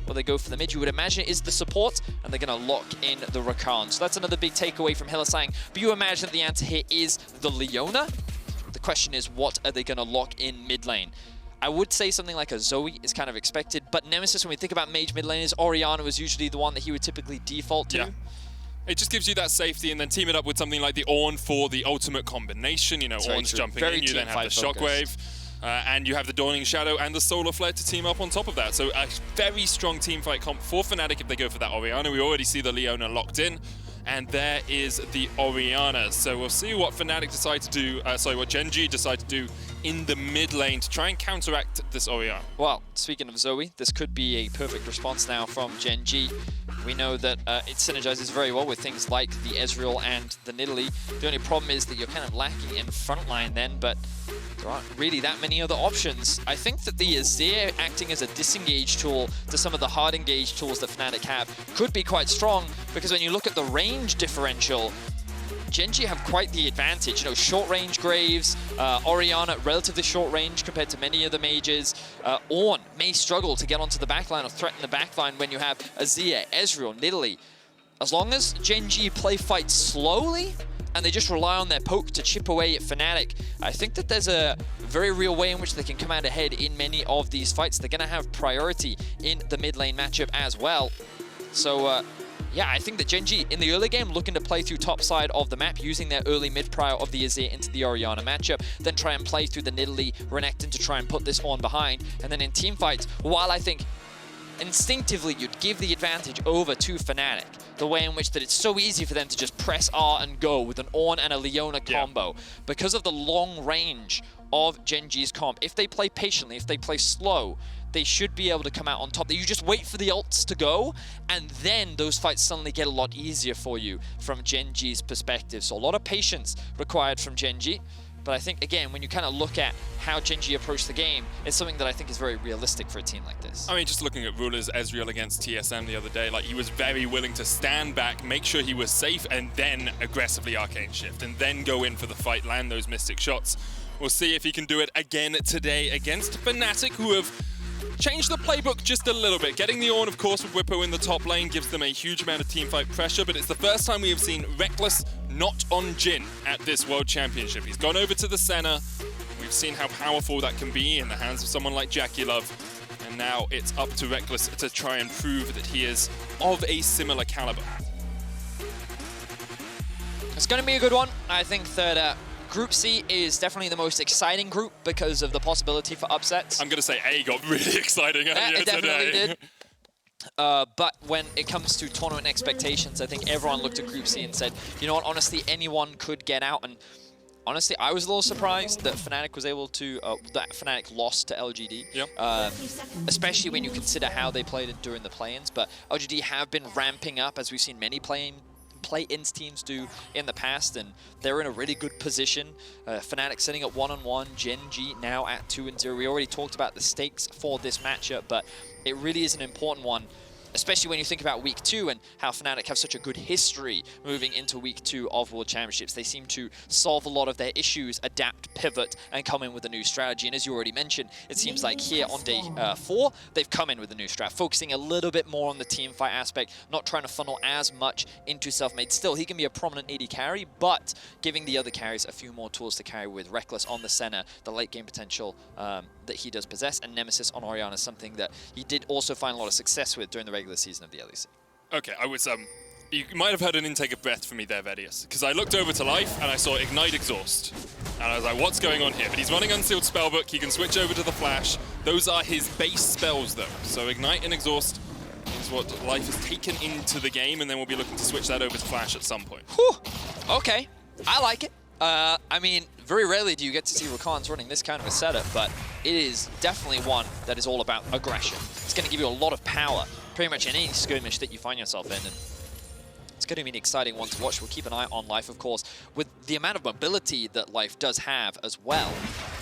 or they go for the mid. You would imagine it is the support, and they're going to lock in the Rakan. So that's another big takeaway from Hylissang. But you imagine that the answer here is the Leona. The question is, what are they going to lock in mid lane? I would say something like a Zoe is kind of expected, but Nemesis, when we think about mage mid laners, Orianna was usually the one that he would typically default to. Yeah. It just gives you that safety, and then team it up with something like the Ornn for the ultimate combination. You know, Ornn's jumping in, you then have the Shockwave, and you have the Dawning Shadow and the Solar Flare to team up on top of that. So a very strong teamfight comp for Fnatic if they go for that Orianna. We already see the Leona locked in, and there is the Orianna. So we'll see what Fnatic decide to do, what Gen.G decide to do in the mid lane to try and counteract this Orianna. Well, speaking of Zoe, this could be a perfect response now from Gen.G. We know that it synergizes very well with things like the Ezreal and the Nidalee. The only problem is that you're kind of lacking in frontline then, but there aren't really that many other options. I think that the Azir acting as a disengage tool to some of the hard engage tools that Fnatic have could be quite strong, because when you look at the range differential, Gen.G have quite the advantage. You know, short range Graves, Orianna, relatively short range compared to many other mages. Ornn may struggle to get onto the backline or threaten the backline when you have Azir, Ezreal, Nidalee. As long as Gen.G play fights slowly and they just rely on their poke to chip away at Fnatic, I think that there's a very real way in which they can come out ahead in many of these fights. They're going to have priority in the mid lane matchup as well. So, yeah, I think that Gen.G in the early game looking to play through top side of the map, using their early mid prio of the Azir into the Orianna matchup, then try and play through the Nidalee, Renekton to try and put this on behind. And then in team fights, while I think instinctively you'd give the advantage over to Fnatic, the way in which that it's so easy for them to just press R and go with an Ornn and a Leona combo. Because of the long range of Gen.G's comp, if they play patiently, if they play slow, they should be able to come out on top. You just wait for the ults to go, and then those fights suddenly get a lot easier for you from Gen.G's perspective. So a lot of patience required from Gen.G. But I think, again, when you kind of look at how Gen.G approach the game, it's something that I think is very realistic for a team like this. I mean, just looking at Ruler's Ezreal against TSM the other day, like, he was very willing to stand back, make sure he was safe, and then aggressively Arcane Shift, and then go in for the fight, land those Mystic shots. We'll see if he can do it again today against Fnatic, who have changed the playbook just a little bit. Getting the Ornn, of course, with Bwipo in the top lane gives them a huge amount of teamfight pressure, but it's the first time we have seen Rekkles not on Jhin at this World Championship. He's gone over to the Senna. We've seen how powerful that can be in the hands of someone like Jackie Love, and now it's up to Rekkles to try and prove that he is of a similar caliber. It's going to be a good one. I think that Group C is definitely the most exciting group because of the possibility for upsets. I'm going to say A got really exciting earlier it definitely today. did. But when it comes to tournament expectations, I think everyone looked at Group C and said, you know what, honestly, anyone could get out. And honestly, I was a little surprised that Fnatic was able to, that Fnatic lost to LGD. Yep. Especially when you consider how they played it during the play-ins. But LGD have been ramping up, as we've seen many play-ins teams do in the past, and they're in a really good position. Fnatic sitting at 1-1, Gen.G now at 2-0. We already talked about the stakes for this matchup, but it really is an important one, especially when you think about Week 2 and how Fnatic have such a good history moving into Week 2 of World Championships. They seem to solve a lot of their issues, adapt, pivot, and come in with a new strategy. And as you already mentioned, it seems like here on day 4, they've come in with a new strat, focusing a little bit more on the team fight aspect, not trying to funnel as much into Selfmade. Still, he can be a prominent AD carry, but giving the other carries a few more tools to carry with Rekkles on the Senna, the late game potential that he does possess, and Nemesis on Orianna is something that he did also find a lot of success with during the regular season of the LEC. Okay, I was, you might have heard an intake of breath from me there, Vedius, because I looked over to life and I saw Ignite Exhaust. And I was like, what's going on here? But he's running Unsealed Spellbook, he can switch over to the Flash. Those are his base spells though. So Ignite and Exhaust is what life has taken into the game, and then we'll be looking to switch that over to Flash at some point. Whew. Okay, I like it. I mean, very rarely do you get to see Rakan's running this kind of a setup, but it is definitely one that is all about aggression. It's going to give you a lot of power pretty much in any skirmish that you find yourself in. And it's going to be an exciting one to watch. We'll keep an eye on Life, of course. With the amount of mobility that Life does have as well,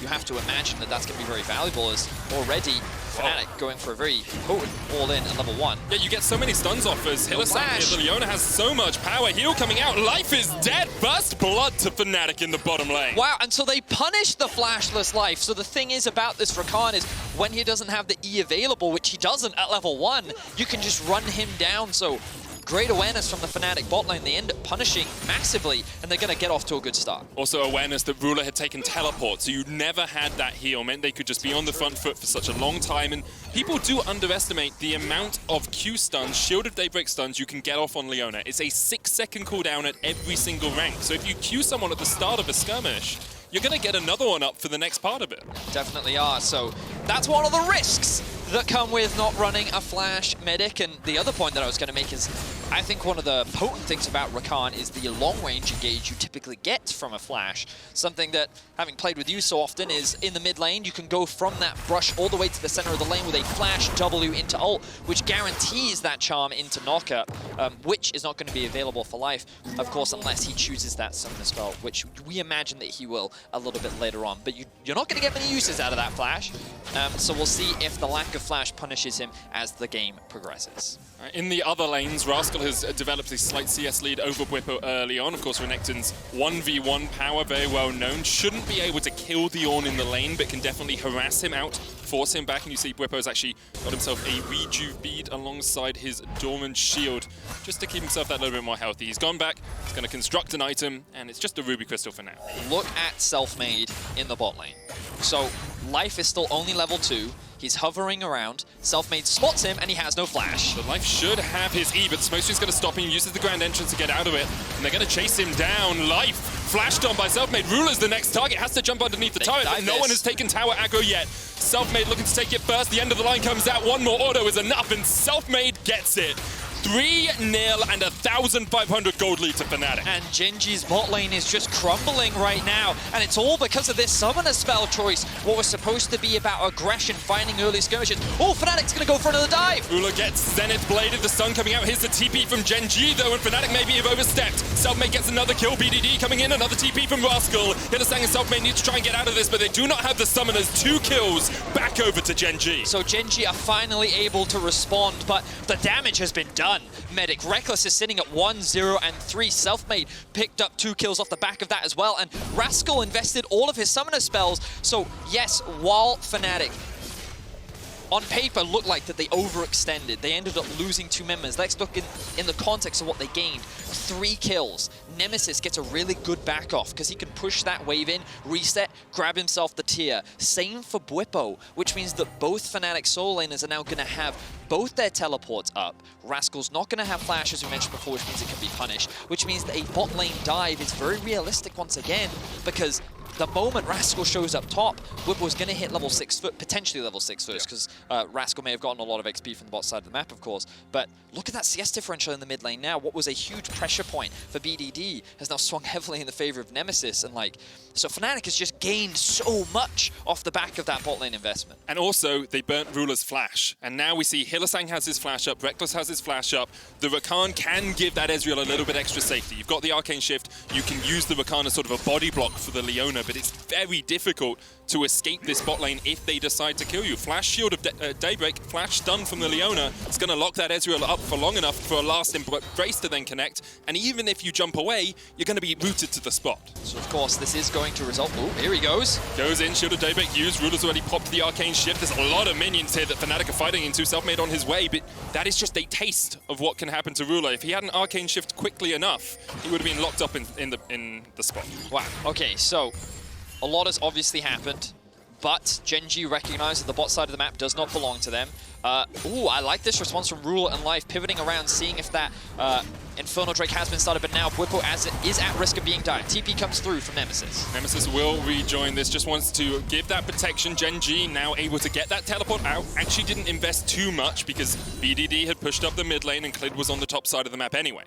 you have to imagine that that's going to be very valuable, as already Fnatic going for a very potent all-in at level 1. Yeah, you get so many stuns off as Hylissang. Leona has so much power. Heal coming out. Life is dead. Burst blood to Fnatic in the bottom lane. Wow, and so they punish the flashless life. So the thing is about this Rakan is when he doesn't have the E available, which he doesn't at level 1, you can just run him down. So great awareness from the Fnatic bot lane. They end up punishing massively, and they're going to get off to a good start. Also awareness that Ruler had taken teleport, so you never had that heal. Meant they could just be on the front foot for such a long time, and people do underestimate the amount of Q stuns, Shield of Daybreak stuns you can get off on Leona. It's a 6-second cooldown at every single rank. So if you Q someone at the start of a skirmish, you're going to get another one up for the next part of it. Definitely are. So that's one of the risks that come with not running a flash medic. And the other point that I was going to make is I think one of the potent things about Rakan is the long-range engage you typically get from a flash. Something that, having played with you so often, is in the mid lane, you can go from that brush all the way to the center of the lane with a flash W into ult, which guarantees that charm into knocker, which is not going to be available for life, of course, unless he chooses that summoner spell, which we imagine that he will a little bit later on. But you're not going to get many uses out of that flash, so we'll see if the lack of flash punishes him as the game progresses. In the other lanes, Rascal has developed a slight CS lead over Bwipo early on. Of course, Renekton's 1v1 power, very well known. Shouldn't be able to kill the Ornn in the lane, but can definitely harass him out, force him back. And you see Bwipo's actually got himself a rejuve bead alongside his dormant shield, just to keep himself that little bit more healthy. He's gone back, he's going to construct an item, and it's just a ruby crystal for now. Look at Selfmade in the bot lane. So life is still only level 2. He's hovering around. Selfmade spots him, and he has no flash. The life should have his E, but Smokestream's going to stop him, uses the grand entrance to get out of it, and they're going to chase him down. Life flashed on by Selfmade. Ruler's the next target, has to jump underneath the turret, but no one has taken tower aggro yet. Selfmade looking to take it first. The end of the line comes out. One more auto is enough, and Selfmade gets it. 3-0 and 1,500 gold lead to Fnatic. And Gen.G's bot lane is just crumbling right now, and it's all because of this summoner spell choice. What was supposed to be about aggression, finding early skirmishes. Oh, Fnatic's gonna go for another dive. Ruler gets Zenith bladed, the sun coming out. Here's the TP from Gen.G though, and Fnatic maybe have overstepped. Selfmade gets another kill, BDD coming in, another TP from Rascal. Hylissang and Selfmade need to try and get out of this, but they do not have the summoners. 2 kills, back over to Gen.G. So Gen.G are finally able to respond, but the damage has been done. Medic Rekkles is sitting at 1, 0, and 3. Selfmade picked up 2 kills off the back of that as well, and Rascal invested all of his summoner spells. So yes, while Fnatic on paper looked like that they overextended, they ended up losing 2 members. Let's look in the context of what they gained. 3 kills. Nemesis gets a really good back off because he can push that wave in, reset, grab himself the tier. Same for Bwipo, which means that both Fnatic solo laners are now going to have both their teleports up. Rascal's not going to have flash, as we mentioned before, which means it can be punished, which means that a bot lane dive is very realistic once again, because the moment Rascal shows up top, Bwipo's going to hit level 6, potentially level 6 first, because Rascal may have gotten a lot of XP from the bot side of the map, of course. But look at that CS differential in the mid lane now. What was a huge pressure point for BDD has now swung heavily in the favor of Nemesis. And so Fnatic has just gained so much off the back of that bot lane investment. And also, they burnt Ruler's flash. And now we see Hylissang has his flash up, Rekkles has his flash up. The Rakan can give that Ezreal a little bit extra safety. You've got the Arcane Shift. You can use the Rakan as sort of a body block for the Leona, but it's very difficult to escape this bot lane if they decide to kill you. Flash Shield of Daybreak, flash stun from the Leona. It's going to lock that Ezreal up for long enough for a last embrace to then connect. And even if you jump away, you're going to be rooted to the spot. So of course, this is going to result... Oh, here he goes. Goes in, Shield of Daybreak used. Ruler's already popped the Arcane Shift. There's a lot of minions here that Fnatic are fighting into. Selfmade on his way, but that is just a taste of what can happen to Ruler. If he had an Arcane Shift quickly enough, he would have been locked up in the spot. Wow. Okay, so a lot has obviously happened, but Gen.G recognized that the bot side of the map does not belong to them. Ooh, I like this response from Ruler and Life, pivoting around, seeing if that Infernal Drake has been started, but now Bwipo is at risk of being died. TP comes through from Nemesis. Nemesis will rejoin this, just wants to give that protection. Gen.G now able to get that teleport out. Actually didn't invest too much because BDD had pushed up the mid lane and Clid was on the top side of the map anyway.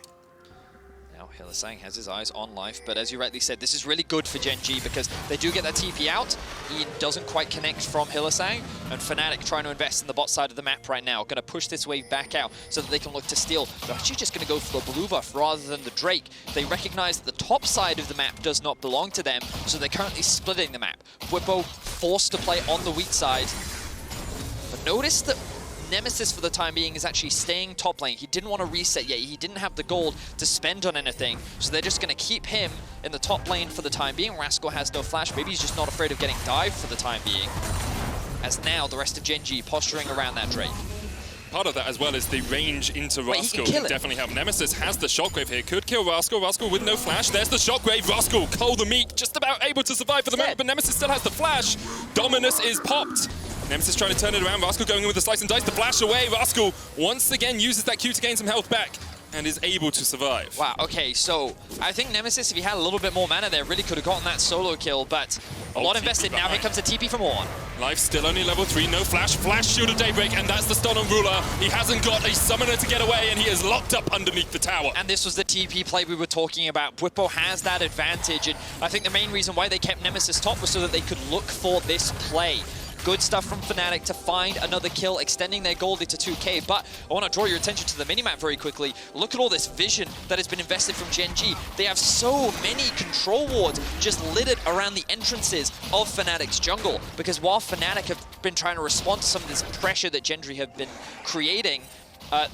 Hylissang has his eyes on Life, but as you rightly said, this is really good for Gen.G because they do get that TP out. He doesn't quite connect from Hylissang, and Fnatic trying to invest in the bot side of the map right now. Going to push this wave back out so that they can look to steal. They're actually just going to go for the blue buff rather than the Drake. They recognize that the top side of the map does not belong to them, so they're currently splitting the map. Bwipo forced to play on the weak side. But notice that Nemesis, for the time being, is actually staying top lane. He didn't want to reset yet. He didn't have the gold to spend on anything, so they're just going to keep him in the top lane for the time being. Rascal has no flash. Maybe he's just not afraid of getting dived for the time being. As now, the rest of Gen.G posturing around that Drake. Part of that as well is the range into Rascal. He can definitely help. Nemesis has the shockwave here. Could kill Rascal. Rascal with no flash. There's the shockwave. Rascal, cold the meat, just about able to survive for the moment, but Nemesis still has the flash. Dominus is popped. Nemesis trying to turn it around. Rascal going in with the slice and dice. The flash away. Rascal once again uses that Q to gain some health back and is able to survive. Wow, okay, so I think Nemesis, if he had a little bit more mana there, really could have gotten that solo kill, but a lot invested. Now here comes a TP from Ornn. Life still only level 3, no flash. Flash Shield of Daybreak, and that's the stun on Ruler. He hasn't got a summoner to get away, and he is locked up underneath the tower. And this was the TP play we were talking about. Bwipo has that advantage, and I think the main reason why they kept Nemesis top was so that they could look for this play. Good stuff from Fnatic to find another kill, extending their gold into 2K. But I want to draw your attention to the minimap very quickly. Look at all this vision that has been invested from Gen.G. They have so many control wards just littered around the entrances of Fnatic's jungle. Because while Fnatic have been trying to respond to some of this pressure that Gen.G have been creating,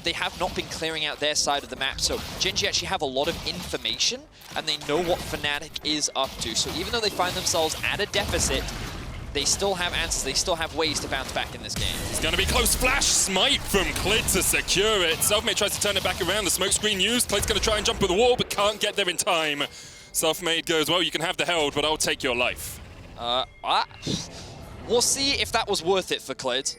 they have not been clearing out their side of the map. So Gen.G actually have a lot of information, and they know what Fnatic is up to. So even though they find themselves at a deficit, they still have answers, they still have ways to bounce back in this game. It's going to be close. Flash smite from Clid to secure it. Selfmade tries to turn it back around. The smoke screen used. Clid's going to try and jump with the wall, but can't get there in time. Selfmade goes, well, you can have the held, but I'll take your life. We'll see if that was worth it for Clid.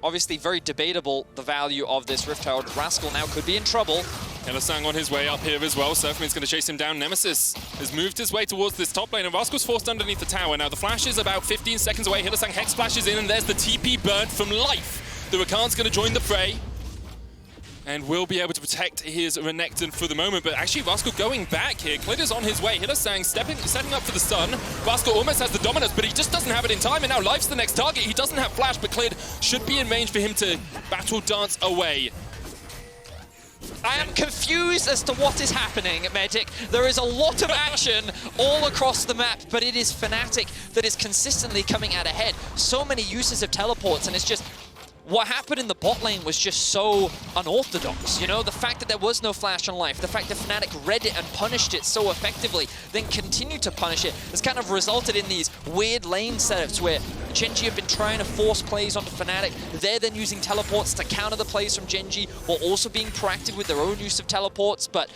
Obviously, very debatable, the value of this Rift Herald. Rascal now could be in trouble. Hylissang on his way up here as well. Selfmade's going to chase him down. Nemesis has moved his way towards this top lane, and Rascal's forced underneath the tower. Now, the flash is about 15 seconds away. Hylissang Hex splashes in, and there's the TP burnt from Life. The Rakan's going to join the fray and will be able to protect his Renekton for the moment. But actually, Rascal going back here. Clid is on his way. Hylissang setting up for the stun. Rascal almost has the dominance, but he just doesn't have it in time. And now Life's the next target. He doesn't have flash, but Clid should be in range for him to battle dance away. I am confused as to what is happening, Medic. There is a lot of action all across the map, but it is Fnatic that is consistently coming out ahead. So many uses of teleports, and it's just... what happened in the bot lane was just so unorthodox, you know? The fact that there was no flash on Life, the fact that Fnatic read it and punished it so effectively, then continued to punish it, has kind of resulted in these weird lane setups where Gen.G have been trying to force plays onto Fnatic. They're then using teleports to counter the plays from Gen.G, while also being proactive with their own use of teleports. But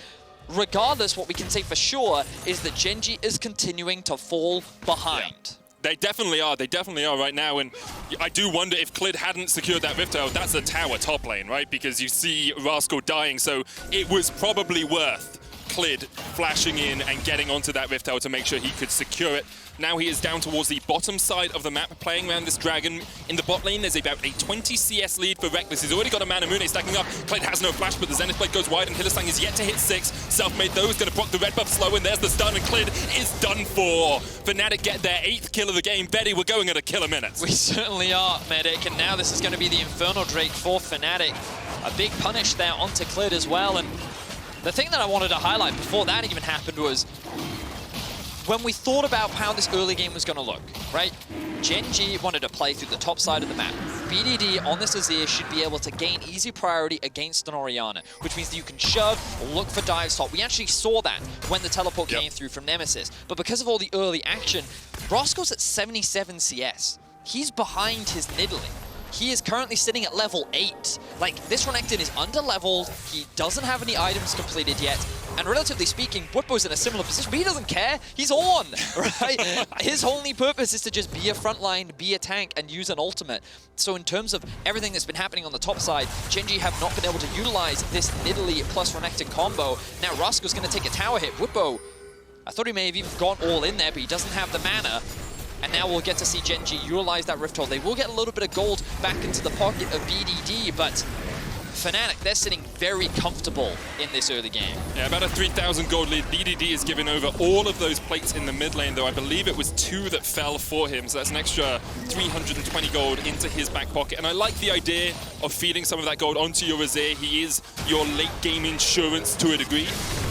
regardless, what we can say for sure is that Gen.G is continuing to fall behind. Yeah. They definitely are right now, and I do wonder if Clid hadn't secured that Rift Herald. That's a tower top lane, right? Because you see Rascal dying, so it was probably worth Clid flashing in and getting onto that Rift Herald to make sure he could secure it. Now he is down towards the bottom side of the map, playing around this dragon. In the bot lane, there's about a 20 CS lead for Rekkles. He's already got a Mana Moon stacking up. Clid has no flash, but the Zenith Blade goes wide, and Hylissang is yet to hit 6. Selfmade, though, is going to proc the red buff slow, and there's the stun, and Clid is done for. Fnatic get their 8th kill of the game. Betty, we're going at a kill a minute. We certainly are, Medic, and now this is going to be the Infernal Drake for Fnatic. A big punish there onto Clid as well, and the thing that I wanted to highlight before that even happened was when we thought about how this early game was going to look, right? Gen.G wanted to play through the top side of the map. BDD on this Azir should be able to gain easy priority against an Orianna, which means that you can shove, look for dive stop. We actually saw that when the teleport came through from Nemesis. But because of all the early action, Rascal's at 77 CS. He's behind his Nidalee. He is currently sitting at level 8. Like, this Renekton is under-leveled, he doesn't have any items completed yet, and relatively speaking, Bwipo's in a similar position, but he doesn't care. He's on, right? His only purpose is to just be a frontline, be a tank, and use an ultimate. So in terms of everything that's been happening on the top side, Gen.G have not been able to utilize this Nidalee plus Renekton combo. Now Rascal's going to take a tower hit. Bwipo, I thought he may have even gone all in there, but he doesn't have the mana. And now we'll get to see Gen.G utilize that Rift Herald. They will get a little bit of gold back into the pocket of BDD, but Fnatic, they're sitting very comfortable in this early game. Yeah, about a 3,000 gold lead. BDD is giving over all of those plates in the mid lane, though I believe it was 2 that fell for him, so that's an extra 320 gold into his back pocket. And I like the idea of feeding some of that gold onto your Azir. He is your late game insurance to a degree.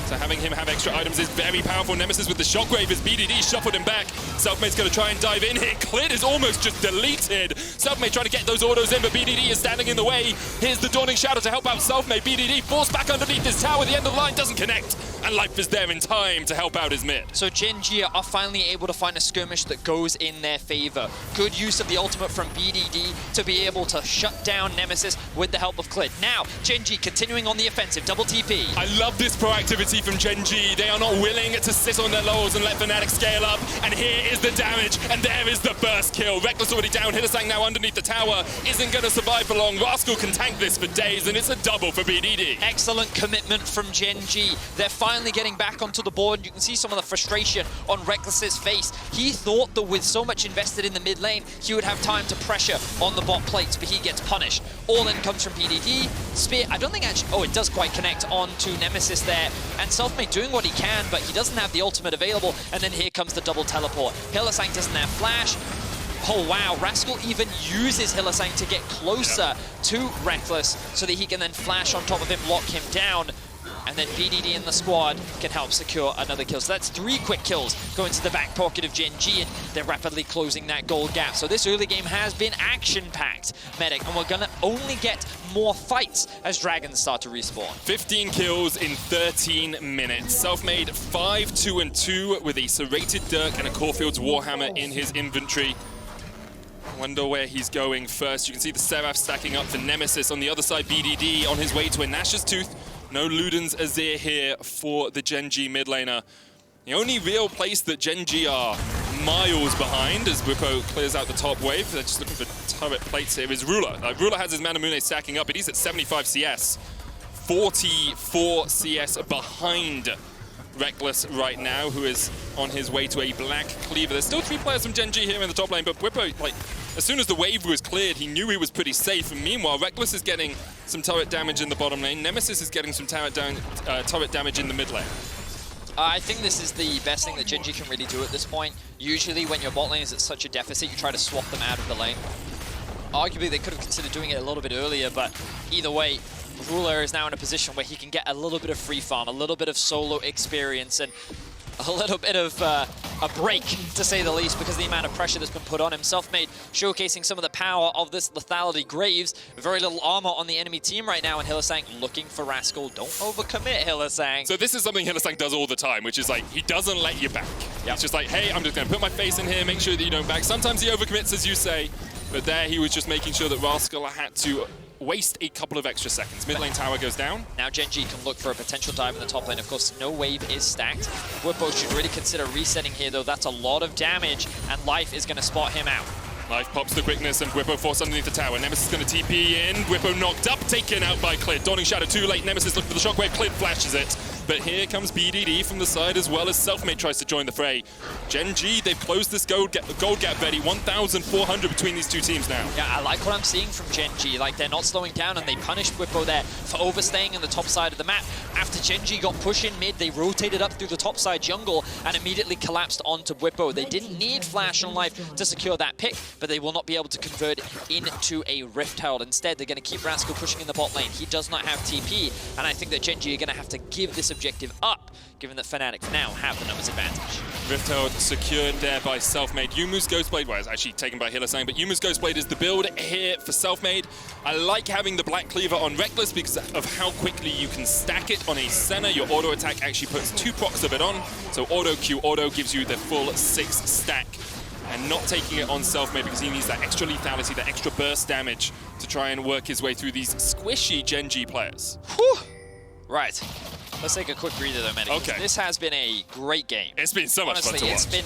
So having him have extra items is very powerful. Nemesis with the shockwave as BDD shuffled him back. Selfmade's going to try and dive in here. Clid is almost just deleted. Selfmade trying to get those autos in, but BDD is standing in the way. Here's the Dawning Shadow to help out Selfmade. BDD forced back underneath his tower. The end of the line doesn't connect, and Life is there in time to help out his mid. So Gen.G are finally able to find a skirmish that goes in their favor. Good use of the ultimate from BDD to be able to shut down Nemesis with the help of Clid. Now, Gen.G continuing on the offensive, double TP. I love this proactivity from Gen.G. They are not willing to sit on their laurels and let Fnatic scale up. And here is the damage, and there is the first kill. Rekkles already down. Hylissang now underneath the tower. Isn't going to survive for long. Rascal can tank this for days, and it's a double for BDD. Excellent commitment from Gen.G. They're finally getting back onto the board. You can see some of the frustration on Rekkles' face. He thought that with so much invested in the mid lane, he would have time to pressure on the bot plates, but he gets punished. All in comes from BDD. Spear, I don't think actually, oh, it does quite connect onto Nemesis there. And Selfmade doing what he can, but he doesn't have the ultimate available. And then here comes the double teleport. Hylissang doesn't have flash. Oh wow, Rascal even uses Hylissang to get closer to Rekkles so that he can then flash on top of him, lock him down. And then BDD in the squad can help secure another kill. So that's 3 quick kills going to the back pocket of Gen.G, and they're rapidly closing that gold gap. So this early game has been action-packed, Medic, and we're going to only get more fights as dragons start to respawn. 15 kills in 13 minutes. Selfmade 5-2-2 with a serrated Dirk and a Caulfield's Warhammer in his inventory. Wonder where he's going first. You can see the Seraph stacking up for Nemesis. On the other side, BDD on his way to a Nash's Tooth. No Luden's Azir here for the Gen.G mid laner. The only real place that Gen.G are miles behind as Bwipo clears out the top wave. They're just looking for turret plates here is Ruler. Ruler has his Manamune stacking up, but he's at 75 CS. 44 CS behind Rekkles right now, who is on his way to a black cleaver. There's still 3 players from Gen.G here in the top lane, but Bwipo, like, as soon as the wave was cleared, he knew he was pretty safe. And meanwhile, Rekkles is getting some turret damage in the bottom lane. Nemesis is getting some turret damage in the mid lane. I think this is the best thing that Gen.G can really do at this point. Usually when your bot lane is at such a deficit, you try to swap them out of the lane. Arguably, they could have considered doing it a little bit earlier, but either way, Ruler is now in a position where he can get a little bit of free farm, a little bit of solo experience, and a little bit of a break, to say the least, because of the amount of pressure that's been put on him. Selfmade showcasing some of the power of this lethality. Graves, very little armor on the enemy team right now, and Hylissang looking for Rascal. Don't overcommit, Hylissang. So this is something Hylissang does all the time, which is like, he doesn't let you back. Yep. It's just like, hey, I'm just going to put my face in here, make sure that you don't back. Sometimes he overcommits, as you say, but there he was just making sure that Rascal had to waste a couple of extra seconds. Mid lane tower goes down. Now Gen.G can look for a potential dive in the top lane. Of course, no wave is stacked. Bwipo should really consider resetting here, though. That's a lot of damage, and Life is going to spot him out. Life pops the quickness, and Bwipo forced underneath the tower. Nemesis is going to TP in. Bwipo knocked up, taken out by Clid. Dawning Shadow too late. Nemesis looking for the shockwave. Clid flashes it. But here comes BDD from the side as well as Selfmade tries to join the fray. Gen.G, they've closed this gold gap, Betty. 1,400 between these two teams now. Yeah, I like what I'm seeing from Gen.G. Like, they're not slowing down, and they punished Bwipo there for overstaying in the top side of the map. After Gen.G got pushed in mid, they rotated up through the top side jungle and immediately collapsed onto Bwipo. They didn't need Flash on Life to secure that pick, but they will not be able to convert into a Rift Herald. Instead, they're going to keep Rascal pushing in the bot lane. He does not have TP, and I think that Gen.G are going to have to give this objective up, given that Fnatic now have the numbers advantage. Rift Herald secured there by Selfmade. Yumu's Ghostblade, well, it's actually taken by Hylissang, but Yumu's Ghostblade is the build here for Selfmade. I like having the Black Cleaver on Rekkles because of how quickly you can stack it on a Senna. Your auto attack actually puts 2 procs of it on, so auto Q auto gives you the full 6 stack. And not taking it on Selfmade because he needs that extra lethality, that extra burst damage to try and work his way through these squishy Gen.G players. Whew. Right. Let's take a quick breather though, Medic. Okay. This has been a great game. It's been so much fun to watch. It's been,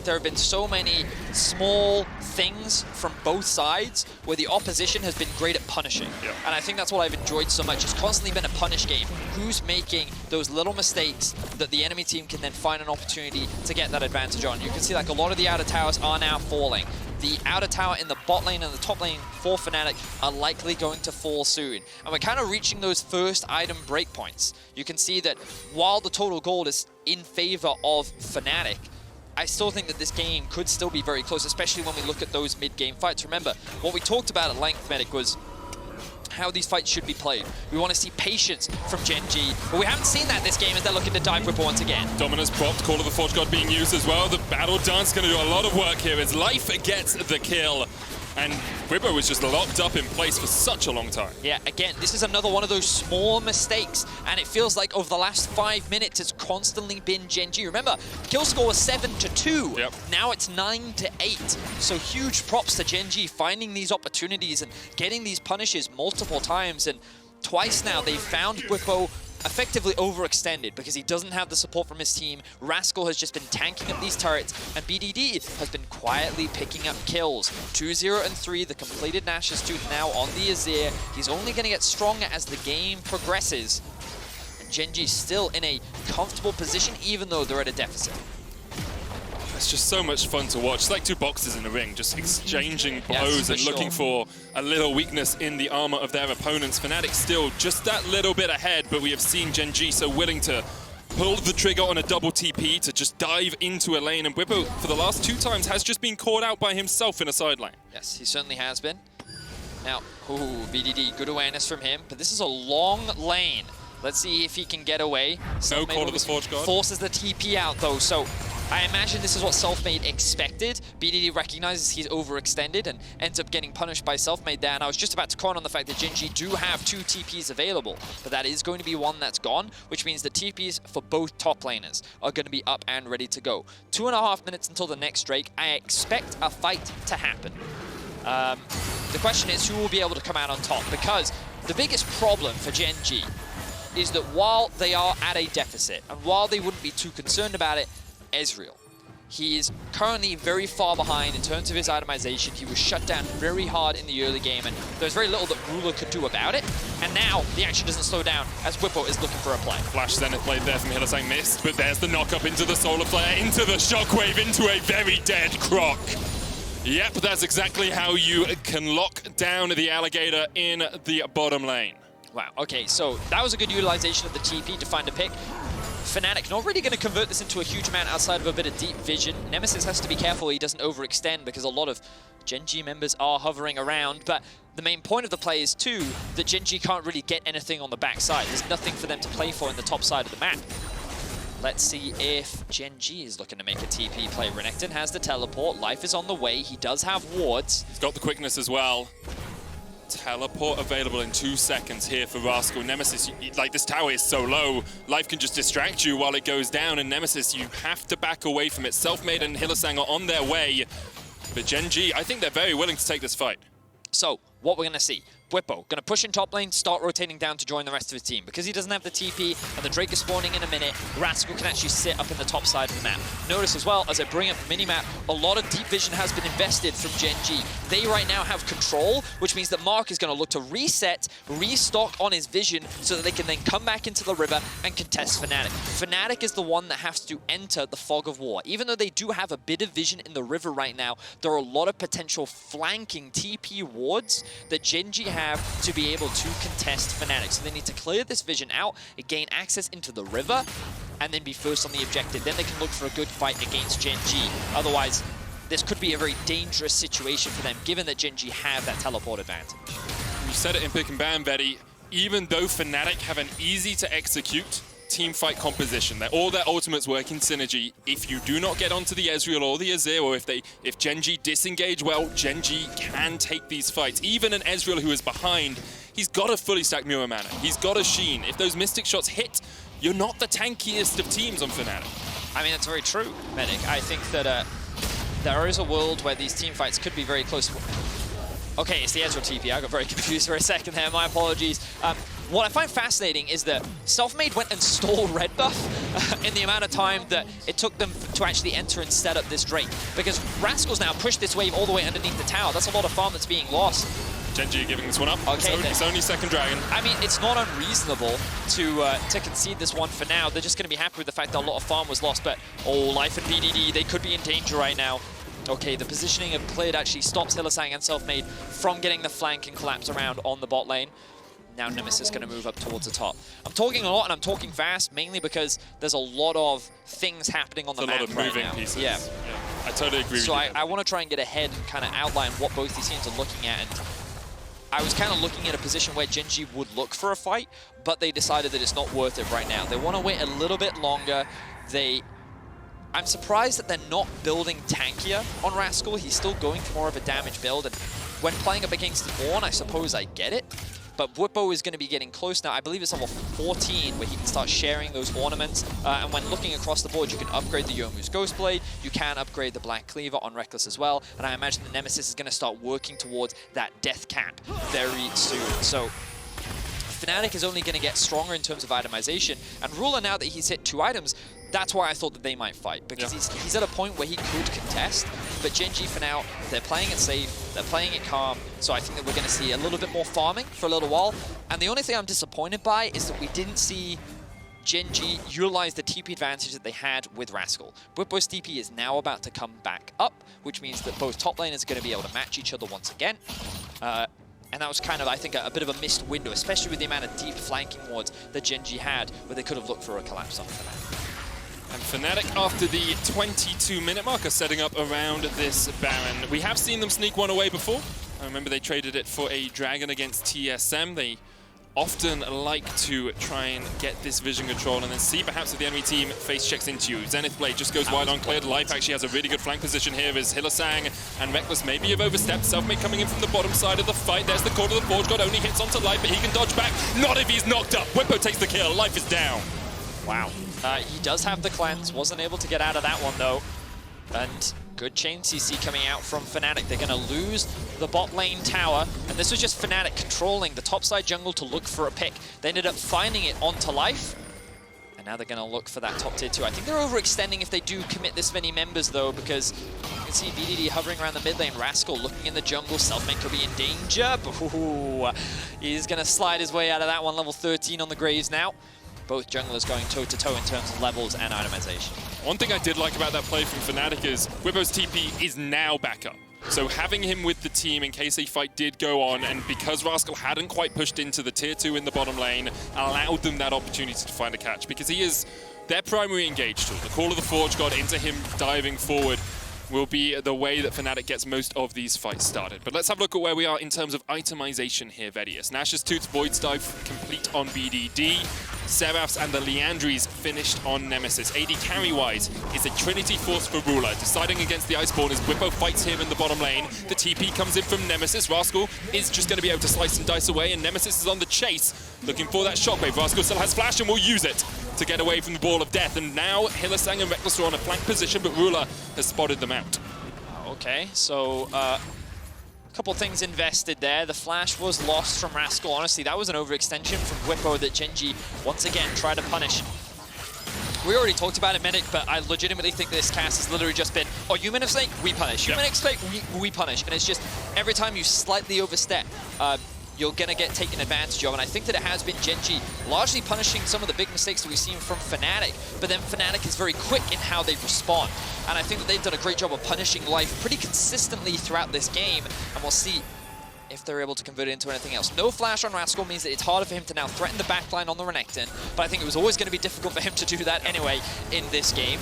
there have been so many small things from both sides where the opposition has been great at punishing. Yep. And I think that's what I've enjoyed so much. It's constantly been a punish game. Who's making those little mistakes that the enemy team can then find an opportunity to get that advantage on? You can see like a lot of the outer towers are now falling. The outer tower in the bot lane and the top lane for Fnatic are likely going to fall soon. And we're kind of reaching those first item breakpoints. You can see that while the total gold is in favor of Fnatic, I still think that this game could still be very close, especially when we look at those mid-game fights. Remember, what we talked about at length, Medic, was how these fights should be played. We want to see patience from Gen.G, but we haven't seen that this game as they're looking to dive Bwipo once again. Dominus propped, Call of the Forge God being used as well. The battle dance going to do a lot of work here as Life gets the kill. And Bwipo was just locked up in place for such a long time. Yeah, again, this is another one of those small mistakes, and it feels like over the last 5 minutes, it's constantly been Gen.G. Remember, kill score was 7-2. Yep. Now it's 9-8. So huge props to Gen.G finding these opportunities and getting these punishes multiple times. And twice now, they've found Bwipo effectively overextended because he doesn't have the support from his team. Rascal has just been tanking up these turrets, and BDD has been quietly picking up kills. 2-0 and 3, the completed Nash's tooth now on the Azir. He's only going to get stronger as the game progresses. And Gen.G still in a comfortable position, even though they're at a deficit. It's just so much fun to watch. It's like two boxers in the ring, just exchanging blows and looking for a little weakness in the armor of their opponents. Fnatic still just that little bit ahead, but we have seen Gen.G so willing to pull the trigger on a double TP to just dive into a lane. And Bwipo, for the last 2 times, has just been caught out by himself in a side lane. Yes, he certainly has been. Now, BDD, good awareness from him, but this is a long lane. Let's see if he can get away. No Call of the Forge God. Forces the TP out, though, so I imagine this is what Selfmade expected. BDD recognizes he's overextended and ends up getting punished by Selfmade there. And I was just about to comment on the fact that Gen.G do have 2 TPs available, but that is going to be one that's gone, which means the TPs for both top laners are going to be up and ready to go. 2.5 minutes until the next Drake. I expect a fight to happen. The question is who will be able to come out on top, because the biggest problem for Gen.G is that while they are at a deficit, and while they wouldn't be too concerned about it, Ezreal. He is currently very far behind in terms of his itemization. He was shut down very hard in the early game, and there's very little that Ruler could do about it. And now the action doesn't slow down as Bwipo is looking for a play. Flash Zenith played there from Hylissang, missed, but there's the knock up into the Solar Flare, into the Shockwave, into a very dead Croc. Yep, that's exactly how you can lock down the Alligator in the bottom lane. Wow, okay, so that was a good utilization of the TP to find a pick. Fnatic not really going to convert this into a huge amount outside of a bit of deep vision. Nemesis has to be careful he doesn't overextend because a lot of Gen.G members are hovering around, but the main point of the play is too that Gen.G can't really get anything on the backside. There's nothing for them to play for in the top side of the map. Let's see if Gen.G is looking to make a TP play. Renekton has the teleport, Life is on the way, he does have wards. He's got the quickness as well. Teleport available in 2 seconds here for Rascal. Nemesis, like this tower is so low, Life can just distract you while it goes down, and Nemesis, you have to back away from it. Selfmade and Hylissang are on their way, but Gen.G, I think they're very willing to take this fight. So, what we're going to see, Bwipo going to push in top lane, start rotating down to join the rest of his team. Because he doesn't have the TP and the Drake is spawning in a minute, Rascal can actually sit up in the top side of the map. Notice as well, as I bring up the minimap, a lot of deep vision has been invested from Gen.G. They right now have control, which means that Mark is going to look to reset, restock on his vision so that they can then come back into the river and contest Fnatic. Fnatic is the one that has to enter the fog of war. Even though they do have a bit of vision in the river right now, there are a lot of potential flanking TP wards that Gen.G have to be able to contest Fnatic. So they need to clear this vision out, gain access into the river, and then be first on the objective. Then they can look for a good fight against Gen.G. Otherwise, this could be a very dangerous situation for them, given that Gen.G have that teleport advantage. You said it in pick and ban, Vedi. Even though Fnatic have an easy to execute team fight composition, that all their ultimates work in synergy, if you do not get onto the Ezreal or the Azir, or if Gen.G disengage well, Gen.G can take these fights. Even an Ezreal who is behind, he's got a fully stacked Mirror Mana. He's got a Sheen. If those Mystic shots hit, you're not the tankiest of teams on Fnatic. I mean, that's very true, Medic. I think that there is a world where these team fights could be very close. Okay, it's the Ezreal TP. I got very confused for a second there. My apologies. What I find fascinating is that Selfmade went and stole red buff in the amount of time that it took them to actually enter and set up this Drake. Because Rascal's now pushed this wave all the way underneath the tower. That's a lot of farm that's being lost. Gen.G giving this one up. Okay, it's only second dragon. I mean, it's not unreasonable to concede this one for now. They're just going to be happy with the fact that a lot of farm was lost. But, oh, Life and BDD, they could be in danger right now. Okay, the positioning of Clid actually stops Hylissang and Selfmade from getting the flank and collapse around on the bot lane. Now Nemesis is going to move up towards the top. I'm talking a lot and I'm talking fast, mainly because there's a lot of things happening on the map right now. A lot of moving pieces. Yeah. I totally agree with you. So I want to try and get ahead and kind of outline what both these teams are looking at. And I was kind of looking at a position where Gen.G would look for a fight, but they decided that it's not worth it right now. They want to wait a little bit longer. I'm surprised that they're not building tankier on Rascal. He's still going for more of a damage build, and when playing up against Ornn, I suppose I get it. But Bwipo is going to be getting close now. I believe it's level 14 where he can start sharing those ornaments. And when looking across the board, you can upgrade the Youmuu's Ghostblade. You can upgrade the Black Cleaver on Rekkles as well. And I imagine the Nemesis is going to start working towards that death cap very soon. So Fnatic is only going to get stronger in terms of itemization. And Ruler, now that he's hit 2 items, that's why I thought that they might fight, because he's at a point where he could contest. But Gen.G for now, they're playing it safe, they're playing it calm, so I think that we're going to see a little bit more farming for a little while. And the only thing I'm disappointed by is that we didn't see Gen.G utilize the TP advantage that they had with Rascal. Bwipo's TP is now about to come back up, which means that both top laners are going to be able to match each other once again. And that was kind of, I think, a bit of a missed window, especially with the amount of deep flanking wards that Gen.G had, where they could have looked for a collapse on Fnatic. And Fnatic, after the 22-minute mark, are setting up around this Baron. We have seen them sneak one away before. I remember they traded it for a Dragon against TSM. They often like to try and get this vision control and then see perhaps if the enemy team face checks into you. Zenith Blade just goes wide on Clid. Life actually has a really good flank position here as Hylissang and Rekkles maybe have overstepped. Selfmade coming in from the bottom side of the fight. There's the call to the Forge God, only hits onto Life, but he can dodge back. Not if he's knocked up. Bwipo takes the kill. Life is down. Wow. He does have the cleanse, wasn't able to get out of that one though. And good chain CC coming out from Fnatic. They're going to lose the bot lane tower. And this was just Fnatic controlling the topside jungle to look for a pick. They ended up finding it onto Life. And now they're going to look for that top tier 2. I think they're overextending if they do commit this many members though, because you can see VDD hovering around the mid lane. Rascal looking in the jungle. Selfmade could be in danger. But he's going to slide his way out of that one. Level 13 on the Graves now. Both junglers going toe-to-toe in terms of levels and itemization. One thing I did like about that play from Fnatic is Bwipo's TP is now back up. So having him with the team in case a fight did go on, and because Rascal hadn't quite pushed into the tier 2 in the bottom lane, allowed them that opportunity to find a catch, because he is their primary engage tool. The call of the Forge God into him diving forward will be the way that Fnatic gets most of these fights started. But let's have a look at where we are in terms of itemization here, Vedius. Nash's Tooth Void's Dive complete on BDD. Seraph's and the Liandry's finished on Nemesis. AD carry-wise is a Trinity Force for Ruler. Deciding against the Iceborne as Bwipo fights here in the bottom lane. The TP comes in from Nemesis. Rascal is just going to be able to slice and dice away, and Nemesis is on the chase, looking for that shockwave. Rascal still has flash and will use it to get away from the ball of death. And now Hylissang and Rekkles are on a flank position, but Ruler has spotted them out. Okay, so couple things invested there. The flash was lost from Rascal. Honestly, that was an overextension from Bwipo that Gen.G once again tried to punish. We already talked about it, Medic, but I legitimately think this cast has literally just been, oh, Human of Snake, we punish. Human of Snake, we punish. And it's just, every time you slightly overstep, you're going to get taken advantage of. And I think that it has been Gen.G largely punishing some of the big mistakes that we've seen from Fnatic, but then Fnatic is very quick in how they respond. And I think that they've done a great job of punishing Life pretty consistently throughout this game, and we'll see if they're able to convert it into anything else. No flash on Rascal means that it's harder for him to now threaten the backline on the Renekton, but I think it was always going to be difficult for him to do that anyway in this game.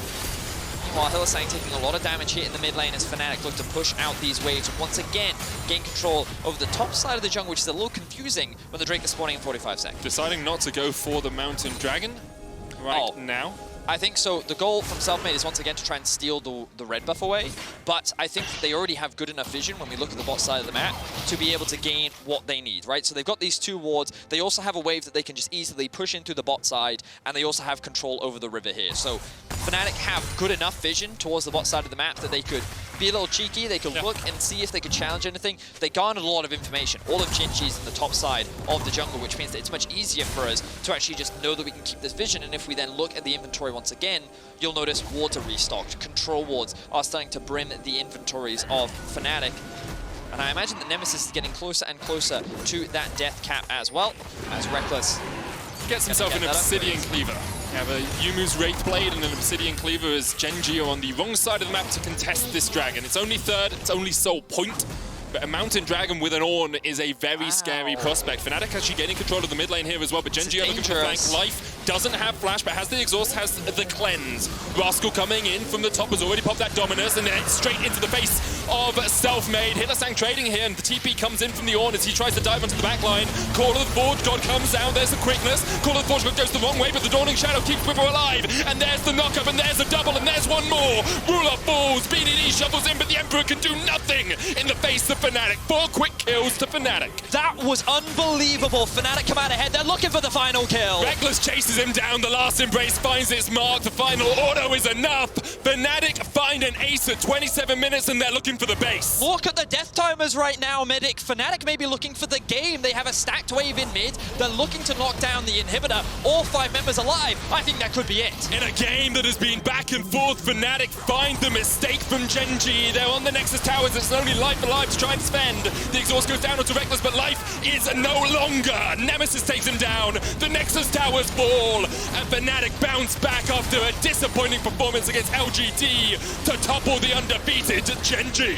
Meanwhile, Hylissang taking a lot of damage here in the mid lane as Fnatic look to push out these waves and once again gain control over the top side of the jungle, which is a little confusing when the Drake is spawning in 45 seconds. Deciding not to go for the Mountain Dragon now. I think so. The goal from Selfmade is once again to try and steal the red buff away, but I think that they already have good enough vision when we look at the bot side of the map to be able to gain what they need, right? So they've got these 2 wards. They also have a wave that they can just easily push into the bot side, and they also have control over the river here. So Fnatic have good enough vision towards the bot side of the map that they could be a little cheeky. They could look and see if they could challenge anything. They garnered a lot of information. All of Gen.G's in the top side of the jungle, which means that it's much easier for us to actually just know that we can keep this vision. And if we then look at the inventory once again, you'll notice wards are restocked. Control wards are starting to brim the inventories of Fnatic. And I imagine that Nemesis is getting closer and closer to that death cap as well, as Rekkles gets himself an Obsidian Cleaver. We have a Youmuu's Wraith Blade and an Obsidian Cleaver as Gen.G are on the wrong side of the map to contest this dragon. It's only third, it's only sole point, but a Mountain Dragon with an Ornn is a very scary prospect. Fnatic actually gaining control of the mid lane here as well, but Gen.G are looking for flank. Life doesn't have flash, but has the exhaust, has the cleanse. Rascal coming in from the top has already popped that dominus, and then straight into the face of Selfmade. Hylissang trading here, and the TP comes in from the Ornn as he tries to dive onto the back line. Call of the Forge God comes down, there's the quickness. Call of the Forge God goes the wrong way, but the Dawning Shadow keeps Bwipo alive. And there's the knock-up, and there's a double, and there's one more. Ruler falls, BDD shuffles in, but the Emperor can do nothing in the face of Fnatic. 4 quick kills to Fnatic. That was unbelievable. Fnatic come out ahead. They're looking for the final kill. Rekkles chases him down. The last embrace finds its mark. The final auto is enough. Fnatic find an ace at 27 minutes, and they're looking for the base. Look at the death timers right now, Medic. Fnatic may be looking for the game. They have a stacked wave in mid. They're looking to knock down the inhibitor. All 5 members alive. I think that could be it. In a game that has been back and forth, Fnatic find the mistake from Gen.G. They're on the Nexus towers. It's only life alive to try and defend. The exhaust goes down onto Rekkles, but life is no longer. Nemesis takes him down. The Nexus towers fall. And Fnatic bounce back after a disappointing performance against LGD to topple the undefeated Gen.G.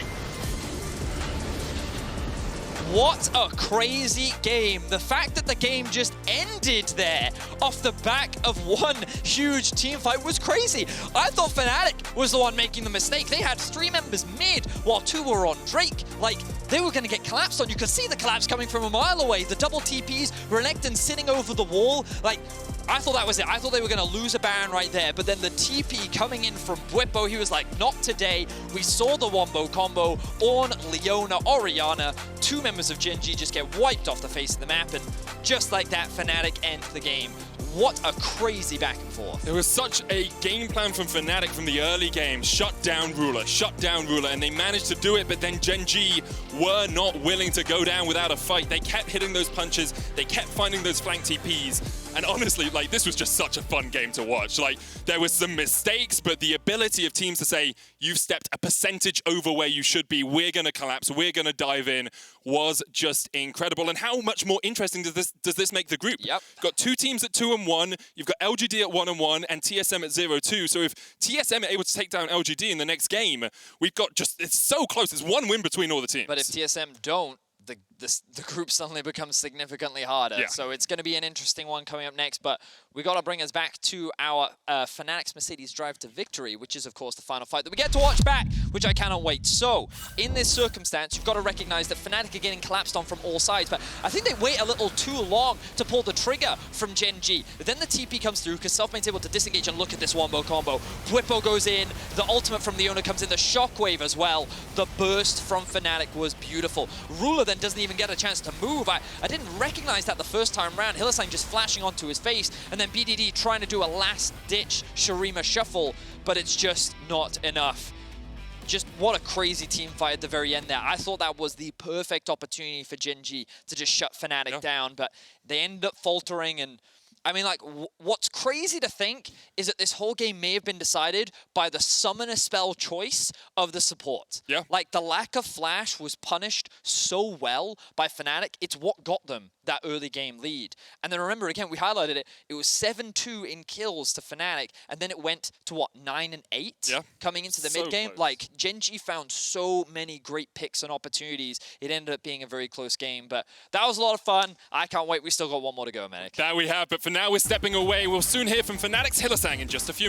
What a crazy game. The fact that the game just ended there off the back of one huge team fight was crazy. I thought Fnatic was the one making the mistake. They had 3 members mid while 2 were on Drake. Like, they were going to get collapsed on. You could see the collapse coming from a mile away. The double TPs, Renekton sitting over the wall. Like, I thought that was it. I thought they were going to lose a Baron right there, but then the TP coming in from Bwipo, he was like, not today. We saw the wombo combo. Ornn, Leona, Orianna, 2 members of Gen.G just get wiped off the face of the map, and just like that, Fnatic end the game. What a crazy back and forth. There was such a game plan from Fnatic from the early game. Shut down Ruler, and they managed to do it, but then Gen.G were not willing to go down without a fight. They kept hitting those punches, they kept finding those flank TPs, and honestly, like, this was just such a fun game to watch. Like, there was some mistakes, but the ability of teams to say, you've stepped a percentage over where you should be, we're gonna collapse, we're gonna dive in, was just incredible. And how much more interesting does this make the group? Yep. Got 2 teams at 2-1, you've got LGD at 1-1, and TSM at 0-2. So if TSM are able to take down LGD in the next game, we've got just, it's so close. It's 1 win between all the teams. But if TSM don't, the group suddenly becomes significantly harder. Yeah. So it's going to be an interesting one coming up next, but we got to bring us back to our Fnatic's Mercedes drive to victory, which is, of course, the final fight that we get to watch back, which I cannot wait. So, in this circumstance, you've got to recognize that Fnatic are getting collapsed on from all sides, but I think they wait a little too long to pull the trigger from Gen.G. Then the TP comes through, because Selfmade's able to disengage, and look at this wombo combo. Bwipo goes in, the ultimate from Leona comes in, the shockwave as well. The burst from Fnatic was beautiful. Ruler then doesn't even get a chance to move. I didn't recognize that the first time round. Hylissang just flashing onto his face, and then BDD trying to do a last-ditch Shurima shuffle, but it's just not enough. Just what a crazy team fight at the very end there. I thought that was the perfect opportunity for Gen.G to just shut Fnatic down, but they ended up faltering. And I mean, like, what's crazy to think is that this whole game may have been decided by the summoner spell choice of the support. Yeah. Like, the lack of flash was punished so well by Fnatic. It's what got them that early game lead. And then remember, again, we highlighted it. It was 7-2 in kills to Fnatic, and then it went to, what, 9 and 8 coming into the mid-game? Like, Gen.G found so many great picks and opportunities. It ended up being a very close game, but that was a lot of fun. I can't wait. We still got one more to go, Medic. That we have, but for now we're stepping away. We'll soon hear from Fnatic's Hylissang in just a few